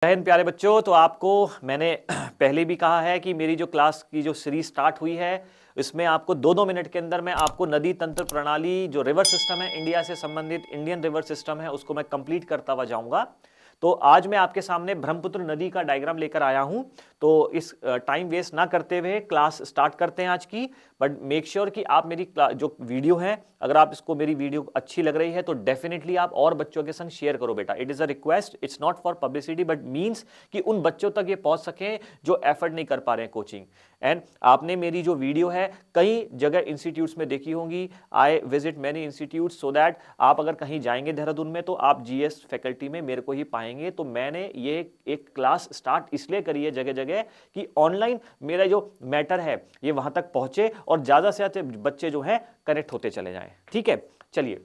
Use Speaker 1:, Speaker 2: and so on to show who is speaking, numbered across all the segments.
Speaker 1: जय हिंद प्यारे बच्चों। तो आपको मैंने पहले भी कहा है कि मेरी जो क्लास की जो सीरीज स्टार्ट हुई है इसमें आपको 2-2 मिनट के अंदर मैं आपको नदी तंत्र प्रणाली जो रिवर सिस्टम है, इंडिया से संबंधित इंडियन रिवर सिस्टम है, उसको मैं कंप्लीट करता हुआ जाऊंगा। तो आज मैं आपके सामने ब्रह्मपुत्र नदी का डायग्राम लेकर आया हूं। तो इस टाइम वेस्ट ना करते हुए क्लास स्टार्ट करते हैं आज की। बट मेक श्योर कि आप मेरी जो वीडियो है, अगर आप इसको मेरी वीडियो अच्छी लग रही है तो डेफिनेटली आप और बच्चों के संग शेयर करो बेटा। It is a request, it's not for publicity but means कि उन बच्चों तक ये पहुंच सके जो एफर्ट नहीं कर पा रहे हैं कोचिंग। एंड आपने मेरी जो वीडियो है कई जगह इंस्टीट्यूट्स में देखी होंगी। I visit many institutes so that आप अगर कहीं जाएंगे देहरादून में तो आप जीएस फैकल्टी में मेरे को ही पाएंगे। तो मैंने ये एक क्लास स्टार्ट इसलिए करी है जगह जगह कि ऑनलाइन मेरा जो मैटर है ये वहां तक पहुंचे और ज्यादा से ज्यादा बच्चे जो है कनेक्ट होते चले जाएं। ठीक है, चलिए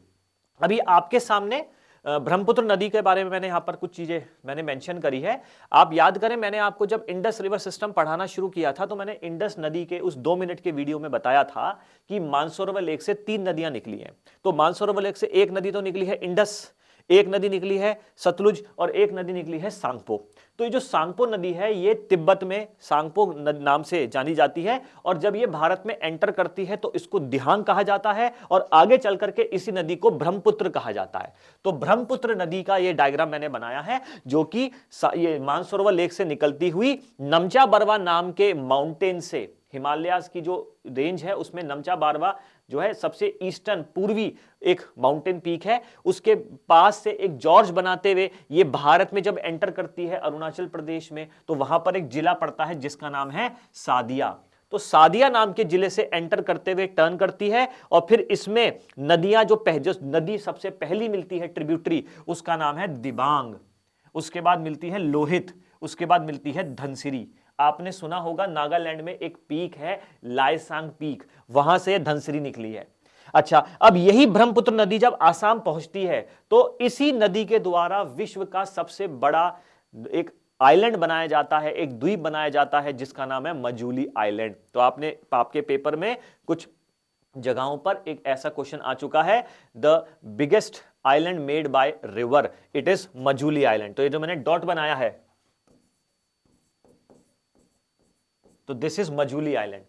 Speaker 1: अभी आपके सामने ब्रह्मपुत्र नदी के बारे में मैंने यहां पर कुछ चीजें मैंने मेंशन करी है। आप याद करें, मैंने आपको जब इंडस रिवर सिस्टम पढ़ाना शुरू किया था तो मैंने इंडस नदी के उस 2 मिनट के वीडियो में बताया था कि मानसरोवर लेक से 3 नदियां निकली हैं। तो मानसरोवर लेक से एक नदी तो निकली है इंडस, एक नदी निकली है सतलुज और एक नदी निकली है सांगपो। तो ये जो सांगपो नदी है ये तिब्बत में सांगपो नाम से जानी जाती है और जब ये भारत में एंटर करती है तो इसको दिहांग कहा जाता है और आगे चल करके इसी नदी को ब्रह्मपुत्र कहा जाता है। तो ब्रह्मपुत्र नदी का ये डायग्राम मैंने बनाया है जो कि ये मानसरोवर लेक से निकलती हुई नमचा बरवा नाम के माउंटेन से, हिमालयाज की जो रेंज है उसमें नमचा बारवा जो है सबसे ईस्टर्न पूर्वी एक माउंटेन पीक है, उसके पास से एक जॉर्ज बनाते हुए ये भारत में जब एंटर करती है अरुणाचल प्रदेश में तो वहां पर एक जिला पड़ता है जिसका नाम है सादिया। तो सादिया नाम के जिले से एंटर करते हुए टर्न करती है और फिर इसमें नदियां जो नदी सबसे पहली मिलती है ट्रिब्यूटरी उसका नाम है दिबांग, उसके बाद मिलती है लोहित, उसके बाद मिलती है धनसिरी। आपने सुना होगा नागालैंड में एक पीक है लाइसांग पीक, वहां से धनसिरी निकली है। अच्छा, अब यही ब्रह्मपुत्र नदी जब आसाम पहुंचती है तो इसी नदी के द्वारा विश्व का सबसे बड़ा एक आइलैंड बनाया जाता है, एक द्वीप बनाया जाता है जिसका नाम है मजूली आइलैंड। तो आपके पेपर में कुछ जगहों पर एक ऐसा क्वेश्चन आ चुका है, the biggest island made by river, it is Majuli island. तो ये जो मैंने डॉट बनाया है तो this is Majuli island,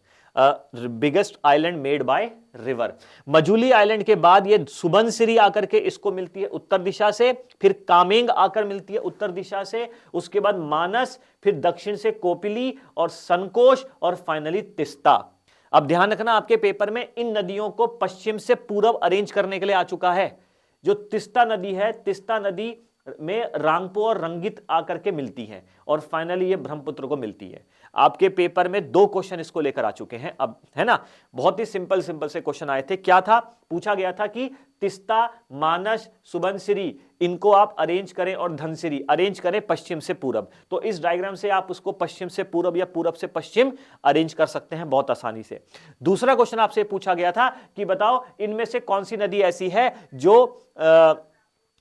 Speaker 1: biggest island made by river. Majuli island के बाद ये सुबनसिरी आकर के इसको मिलती है उत्तर दिशा से, फिर कामेंग आकर मिलती है उत्तर दिशा से, उसके बाद मानस, फिर दक्षिण से कोपिली और संकोश और फाइनली तिस्ता। अब ध्यान रखना आपके पेपर में इन नदियों को पश्चिम से पूर्व अरेंज करने के लिए आ चुका है। जो तिस्ता नदी है, तिस्ता नदी में रांगपो और रंगित आकर के मिलती है और फाइनली ये ब्रह्मपुत्र को मिलती है। आपके पेपर में 2 क्वेश्चन इसको लेकर आ चुके हैं अब, है ना। बहुत ही सिंपल से क्वेश्चन आए थे। क्या था, पूछा गया था कि तिस्ता, मानस, सुबनसिरी इनको आप अरेंज करें और धनसिरी अरेंज करें पश्चिम से पूरब। तो इस डायग्राम से आप उसको पश्चिम से पूरब या पूरब से पश्चिम अरेंज कर सकते हैं बहुत आसानी से। दूसरा क्वेश्चन आपसे पूछा गया था कि बताओ इनमें से कौन सी नदी ऐसी है जो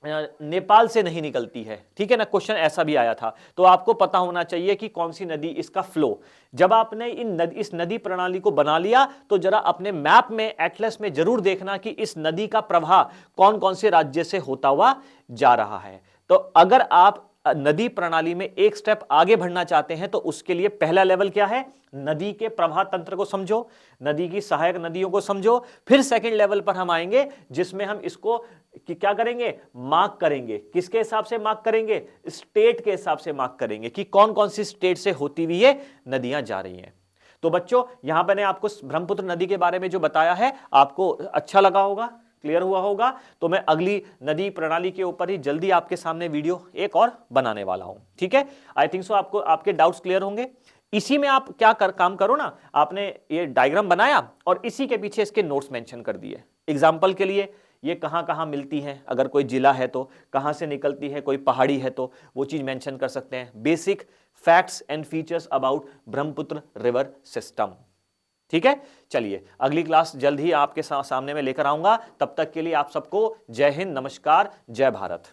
Speaker 1: नेपाल से नहीं निकलती है। ठीक है ना, क्वेश्चन ऐसा भी आया था। तो आपको पता होना चाहिए कि कौन सी नदी, इसका फ्लो। जब आपने इस नदी प्रणाली को बना लिया तो जरा अपने मैप में, एटलस में जरूर देखना कि इस नदी का प्रवाह कौन कौन से राज्य से होता हुआ जा रहा है। तो अगर आप नदी प्रणाली में एक स्टेप आगे बढ़ना चाहते हैं तो उसके लिए पहला लेवल क्या है, नदी के प्रवाह तंत्र को समझो, नदी की सहायक नदियों को समझो। फिर सेकंड लेवल पर हम आएंगे जिसमें हम इसको क्या करेंगे, मार्क करेंगे। किसके हिसाब से मार्क करेंगे, स्टेट के हिसाब से मार्क करेंगे कि कौन कौन सी स्टेट से होती हुई ये नदियां जा रही हैं। तो बच्चों यहां मैंने आपको ब्रह्मपुत्र नदी के बारे में जो बताया है आपको अच्छा लगा होगा, क्लियर हुआ होगा। तो मैं अगली नदी प्रणाली के ऊपर ही जल्दी आपके सामने वीडियो एक और बनाने वाला हूं। ठीक है, आई थिंक सो आपको आपके डाउट्स क्लियर होंगे। इसी में आप क्या काम करो ना, आपने ये डायग्राम बनाया और इसी के पीछे इसके नोट्स मेंशन कर दिए। एग्जांपल के लिए ये कहां कहां मिलती है, अगर कोई जिला है तो कहां से निकलती है, कोई पहाड़ी है तो वो चीज मेंशन कर सकते हैं। Basic facts and features about Brahmaputra river system. ठीक है, चलिए अगली क्लास जल्द ही आपके सामने में लेकर आऊंगा। तब तक के लिए आप सबको जय हिंद, नमस्कार, जय भारत।